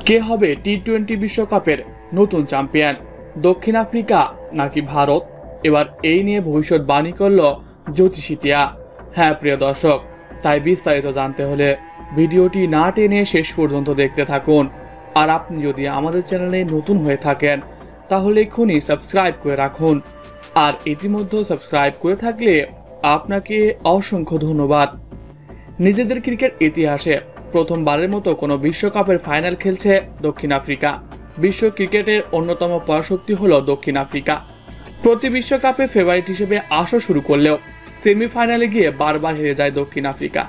কে হবে টি-20 বিশ্বকাপের নতুন চ্যাম্পিয়ন, দক্ষিণ আফ্রিকা নাকি ভারত? এবার এই নিয়ে ভবিষ্যৎবাণী করল জ্যোতিষীটিয়া। হ্যাঁ প্রিয় দর্শক, তাই বিস্তারিত জানতে হলে ভিডিওটি না টেনে শেষ পর্যন্ত দেখতে থাকুন। আর আপনি যদি আমাদের চ্যানেলে নতুন হয়ে থাকেন তাহলে এক্ষুনি সাবস্ক্রাইব করে রাখুন। আর ইতিমধ্যে সাবস্ক্রাইব করে থাকলে আপনাকে অসংখ্য ধন্যবাদ। নিজেদের ক্রিকেট ইতিহাসে প্রথমবারের মতো কোনো বিশ্বকাপের ফাইনাল খেলছে দক্ষিণ আফ্রিকা। বিশ্ব ক্রিকেটের অন্যতম পরাশক্তি হলো দক্ষিণ আফ্রিকা। প্রতি বিশ্বকাপে ফেভারিট হিসেবে আসা শুরু করলেও সেমিফাইনালে গিয়ে বারবার হেরে যায় দক্ষিণ আফ্রিকা,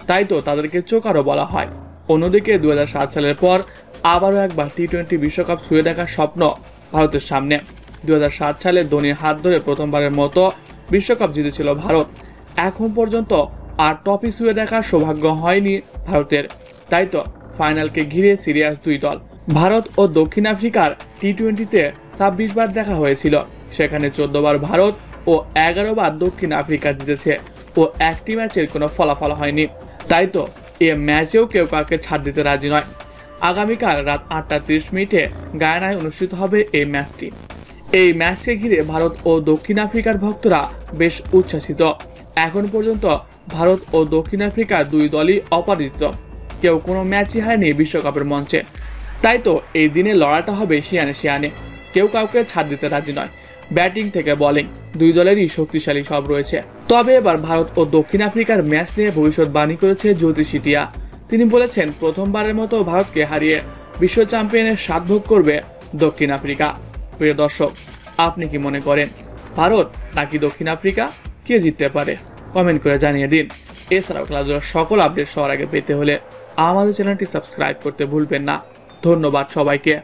তাই তো তাদেরকে চোকারও বলা হয়। অন্যদিকে 2007 সালের পর আবারও একবার টি-20 বিশ্বকাপ ছুঁয়ে দেখার স্বপ্ন ভারতের সামনে। 2007 সালে ধোনির হাত ধরে প্রথমবারের মতো বিশ্বকাপ জিতেছিল ভারত। এখন পর্যন্ত আর ট্রফি ছুঁয়ে দেখার সৌভাগ্য হয়নি ভারতের, তাই তো ফাইনালকে ঘিরে সিরিয়াস দুই দল। ভারত ও দক্ষিণ আফ্রিকার টি-20তে 26 বার দেখা হয়েছিল, সেখানে 14 বার ভারত ও 11 বার দক্ষিণ আফ্রিকা জিতেছে ও একটি ম্যাচের কোনো ফলাফল হয়নি। তাই তো এ ম্যাচেও কেউ কাউকে ছাড় দিতে রাজি নয়। আগামীকাল রাত 8:30 গায়ানায় অনুষ্ঠিত হবে এই ম্যাচটি। এই ম্যাচকে ঘিরে ভারত ও দক্ষিণ আফ্রিকার ভক্তরা বেশ উচ্ছ্বাসিত। এখন পর্যন্ত ভারত ও দক্ষিণ আফ্রিকার দুই দলই অপরাজিত, কেউ কোনো ম্যাচই হারেনি বিশ্বকাপের মঞ্চে। তাই তো এই দিনে লড়াইটা হবে শিয়ানে শিয়ানে, কেউ কাউকে ছাড় দিতে রাজি নয়। ব্যাটিং থেকে বোলিং দুই দলেরই শক্তিশালী সব রয়েছে। তবে এবার ভারত ও দক্ষিণ আফ্রিকার ম্যাচ নিয়ে ভবিষ্যৎবাণী করেছে জ্যোতিষীটিয়া। তিনি বলেছেন, প্রথমবারের মতো ভারতকে হারিয়ে বিশ্ব চ্যাম্পিয়নের স্বাদ ভোগ করবে দক্ষিণ আফ্রিকা। প্রিয় দর্শক, আপনি কি মনে করেন ভারত নাকি দক্ষিণ আফ্রিকা কে জিততে পারে? কমেন্ট করে জানিয়ে দিন। এছাড়াও খেলাধুলার সকল আপডেট সবার আগে পেতে হলে আমাদের চ্যানেলটি সাবস্ক্রাইব করতে ভুলবেন না। ধন্যবাদ সবাইকে।